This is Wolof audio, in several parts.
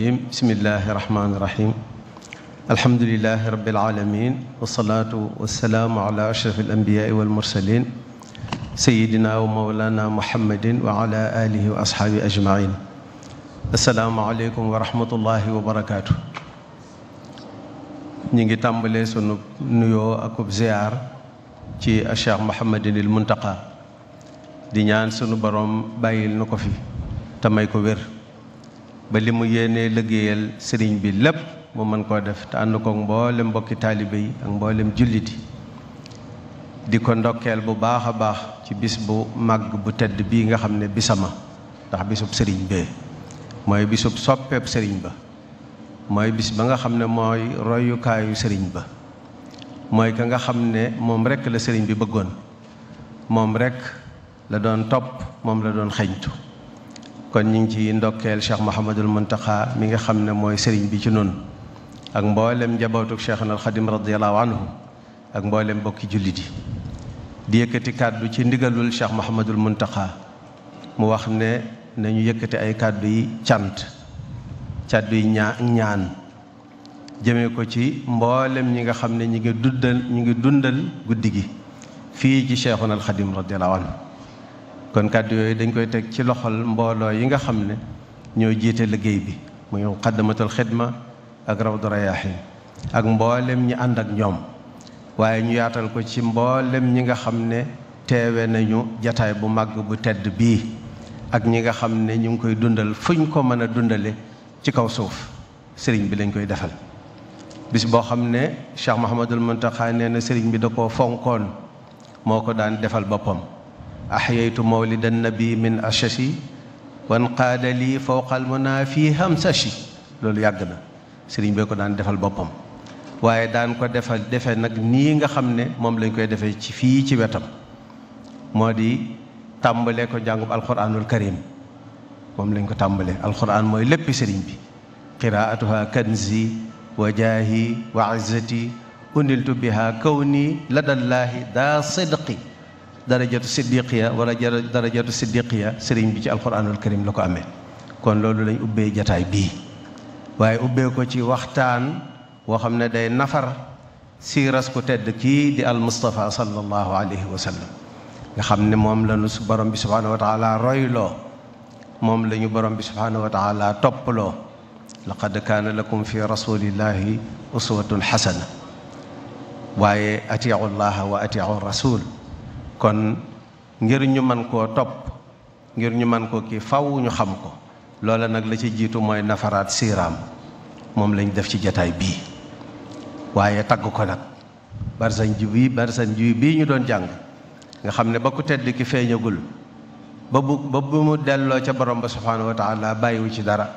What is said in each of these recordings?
الرجيم بسم الله الرحمن الرحيم الحمد لله رب العالمين والصلاة والسلام على أشرف الأنبياء والمرسلين سيدنا ومولانا محمد وعلى آله وأصحابه أجمعين السلام عليكم ورحمة الله وبركاته نيجي تامبلي سونو نيو اكوب زيار ci Cheikh Mouhamadinil Muntaqa di ñaan sunu borom bàyyil nu ko fi te may ko wér ba li mu yéenee liggéeyal sëriñ bi lépp mu mën koo def te ànd ko mboolem mbokki taalibe yi ak mboolem julliti di ko ndokkeel bu baax a baax ci bis bu màgg bu tedd bii nga xam ne bisama ndax bisub sëriñ bee mooy bisub soppeeb sëriñ ba mooy bis ba nga xam ne mooy royukaayu sëriñ ba mooy ka nga xam ne moom rekk la sëriñ bi bëggoon moom rekk la doon topp moom la doon xeñtu kon ñu ngi ci ndokkeel Cheikh Mouhamadul Muntaqa mi nga xam ne mooy sëriñ bi ci noonu ak mboolem njabootuk Cheikhul Xadim radiyallahu anhu ak mboolem bokki jullit yi di yëkkati kàddu ci ndigalul Cheikh Mouhamadul Muntaqa mu wax ne nañu yëkkati ay kàddu yi kàddu yi ñaan jëmee ko ci mboolem ñi nga xam ne ñi ngi dundal guddi gi fii ci Cheikhul Xadim radiyallahu anhu kon kàddu yooyu dañ koy teg ci loxol mbooloo yi nga xam ne ñoo jiite liggéey bi muy muqaddamatul xidma ak rawdu rayaahin ak mboolem ñi ànd ak ñoom waaye ñu yaatal ko ci mboolem ñi nga xam ne teewe nañu jataay bu màgg bu tedd bii ak ñi nga xam ne ñu ngi koy dundal fuñ ko mën a dundale ci kaw suuf sëriñ bi lañ koy defal bis boo xam ne Cheikh Mouhamadul Muntaqa nee na sëriñ bi da koo fonkoon moo ko daan defal boppam أحييت مولد النبي من أششي وانقاد لي فوق المنى في همسشي loolu yàgg na sëriñ bee ko daan defal boppam waaye daan ko defe nag nii nga xam ne moom lañ koy defee ci fii ci wetam moo di tàmbalee ko jàngub alquranul karim moom lañ ko tàmbalee alquran mooy léppi sëriñ bi qiraatuha kanzi wa jaahi wa izzati uniltu biha kawni ladallaahi daa sidqi darajatu siddiqiya wala darajatu siddiqiya sëriñ bi ci alquranul karim la ko amee kon loolu lañ ubbee jataay bii waaye ubbee ko ci waxtaan woo xam ne day nafar siiras ku tedd kii di al Mustafa sallallahu alayhi wa sallam nga xam ne moom la ñu borom bi subhanahu wa taala royloo moom la ñu borom bi subhanahu wa taala topploo laqad kaana lakum fi rasulillahi uswatun xasana waaye atiu llaha wa atiu rasul kon ngir ñu mën koo topp ngir ñu mën ko kii faw ñu xam ko loola nag la ci jiitu mooy nafaraat siiraam moom lañ def ci jataay bii waaye tagg ko nag barsan ji bii ñu doon jàng nga xam ne ba ku tedd ki feeñagul ba bu mu delloo ca borom ba subhaanahu wa taala bàyyiwu ci dara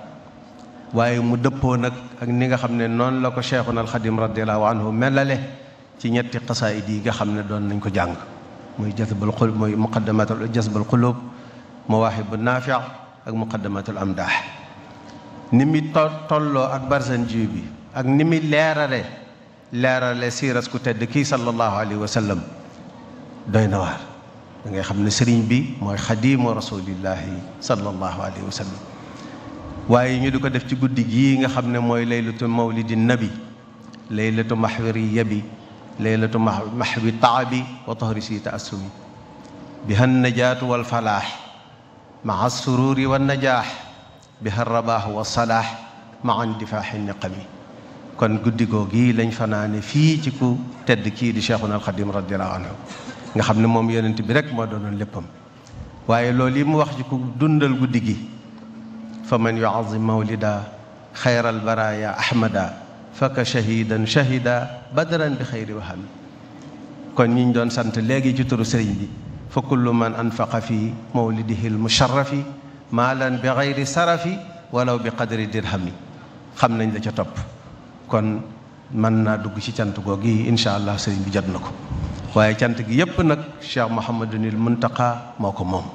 waaye mu dëppoo nag ak ni nga xam ne noonu la ko Cheikhuna al Xadim radiallahu anhu melale ci ñetti xasaayid yi nga xam ne doon nañ ko jàng muy jazbul qulub muy muqaddamatul jazbul qulub mawaahibu naafi' ak muqaddamatul amdaax ni mi tolloo ak barsan ji bi ak ni mi leerale siiras ku tedd kii sallallahu alayhi wa sallam doy na waar da ngay xam ne sëriñ bi mooy xadimu rasulillahi sallallahu alayhi wa sallam waaye ñu di ko def ci guddi gii nga xam ne mooy laylatu mawlidi nabi laylatu mahwiriya bi laylatu mahwi taabi wa tahri si taassumi biha najaatu walfalaax maa sururi wannajaax biha rabaax wasalaax maa indifaaxi niqami kon guddi googu lañ fanaane fii ci ku tedd kii di Cheikhuna alxadim radiallahu anhu nga xam ne moom yonent bi rek moo doonoon léppam waaye loolu yi mu wax ci ku dundal guddi gi fa man yuazim mawlida xayral baraya ahmada faka shahidan shahida badran bi xayri wahami kon ñi ñu doon sant léegi ci turu sëriñ bi fa kullu man anfaqa fi mawlidihi almusharrafi maalan bi xayri sarafi walaw bi qadri dirhami xam nañ la ca topp kon mën naa dugg ci cant googu yi incha allah sëriñ bi jot na ko waaye cant gi yépp nag Cheikh Mouhamadunil Muntaqa moo ko moom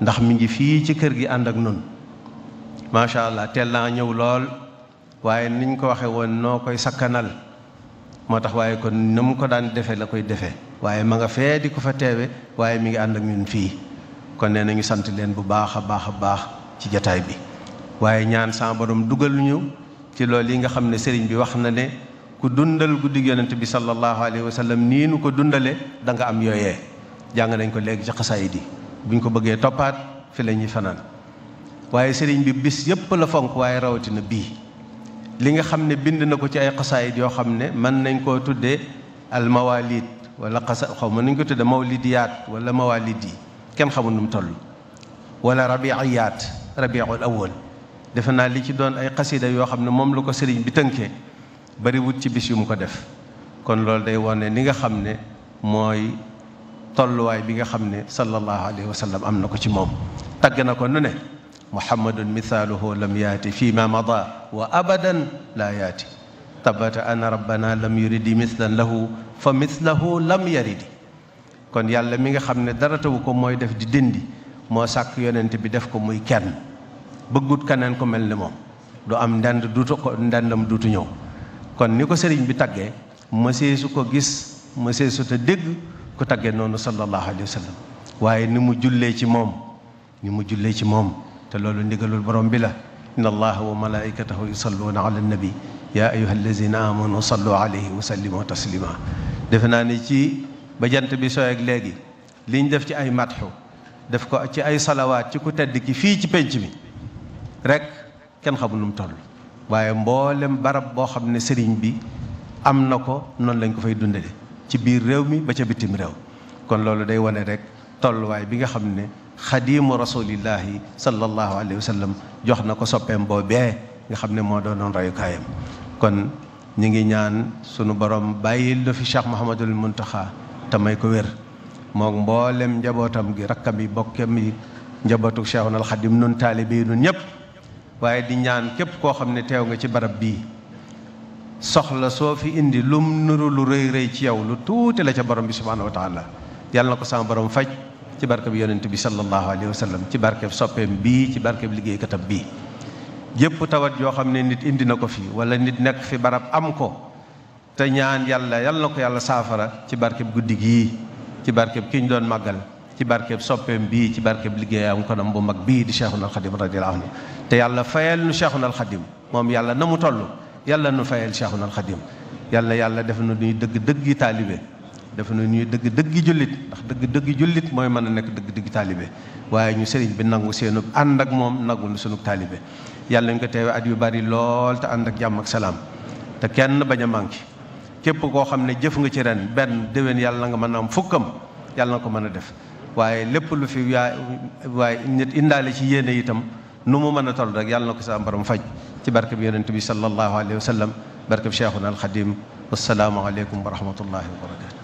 ndax mi ngi fii ci kër gi ànd ak nun macha allah teel naa ñëw lool waaye niñ ko waxee woon noo koy sakkanal moo tax waaye kon ni mu ko daan defee la koy defee waaye ma nga fee di ko fa teewe waaye mi ngi ànd ak ñun fii kon nee nañu sant leen bu baax a baax ci jataay bi waaye ñaan sa borom dugal ñu ci loolu yi nga xam ne sëriñ bi wax na ne ku dundal guddi yonent bi sallallahu alayhi wa sallam nii nu ko dundale da nga am yooyee jàng nañ ko léegi ci xasaayid yi buñ ko bëggee toppaat fi la ñuy fanaan waaye sëriñ bi bis yépp la fonk waaye rawatina bii li nga xam ne bind na ko ci ay xasaayid yoo xam ne mën nañ koo tuddee al mawalid wala xaw ma nañ ko tuddee mawlidiyaat wala mawalid yi kenn xamul nu mu toll wala rabiiyaat rabiul awwal defe naa li ci doon ay xasida yoo xam ne moom la ko sëriñ bi tënkee bari wut ci bis yu mu ko def kon loolu day wone ni nga xam ne mooy tolluwaay bi nga xam ne sallallahu alayhi wa sallam am na ko ci moom tagg na ko nu ne muhammadun mithaaluhu lam yaati fi ma mada wa abadan laa yaati tabata ana rabbana lam yuridi mithlan lahu fa mithlahu lam yaridi kon yàlla mi nga xam ne dara tawu ko mooy def di dindi moo sàkk yonent bi def ko muy kenn bëggut keneen ko mel ni moom du am ndend duutu ko ndendam duutu ñëw kon ni ko sëriñ bi taggee mësee su ko gis mësee su te dégg ku taggee noonu sallallahu alayhi wa sallam waaye ni mu jullee ci moom te loolu ndigalul borom bi la inna allaha wa malaikatahu yusalluuna ala nabi ya ayuha allazina amanu sallu alayhi wa sallimu taslima defe naa ni ci ba jant bi sooy ak léegi liñ def ci ay matxu def ko ci ay salawaat ci ku tedd ki fii ci penc mi rek kenn xamul nu mu toll waaye mboolem barab boo xam ne sëriñ bi am na ko noonu lañ ko fay dundale ci biir réew mi ba ca bitim réew kon loolu day wane rek tolluwaay bi nga xam ne xadimu rasulillahi sallallahu alayhi wa sallam jox na ko soppeem boobee nga xam ne moo doonoon rayukaayam kon ñu ngi ñaan sunu borom bàyyil lu fi Cheikh Mouhamadul Muntaxa te may ko wér mook mboolem njabootam gi rakkam yi bokkam yi njabootu Cheikhul Xadim nun taalibe yi nun ñëpp waaye di ñaan képp koo xam ne teew nga ci barab bii soxla soo fi indi lum nuru lu rëy rëy ci yow lu tuuti la ca borom bi subhaanahu wa taala yàlla na ko sama borom faj ci barkeb yonent bi sallallahu alayhi wa sallam ci barkeb soppeem bii ci barkeb liggéeykatam bii jëpp tawat yoo xam ne nit indi na ko fi wala nit nekk fi barab am ko te ñaan yàlla na ko yàlla saafara ci barkeb guddi gii ci barkeb ki ñu doon màggal ci barkeb soppeem bii ci barkeb liggéeyam konam bu mag bii di Cheikhuna al Xadim radiyallahu anhu te yàlla fayal nu Cheikhuna al Xadim moom yàlla na mu toll yàlla nu fayal Cheikhuna al Xadim yàlla def na ñuy dëgg-dëggi taalibe def na ñuy dëgg-dëggi jullit ndax dëgg-dëggi jullit mooy mën a nekk dëgg-dëggi taalibe waaye ñu sëriñ bi nangu seenu ànd ak moom nangu nu sunu taalibe yàlla ñu ko teewe at yu bari lool te ànd ak jàmm ak salaam te kenn bañ a manqué képp koo xam ne jëf nga ci ren benn déwén yàlla nga mën a am fukkam yàlla na ko mën a def waaye lépp lu fi waaye nit indaale ci yéene itam nu mu mën a toll rek yàlla na ko sa borom faj ci barke bi yonent bi sallallahu alayhi wa sallam barke bi Cheikhuna al Xadim wassalaamu aleykum wa rahmatullahi wa barakatu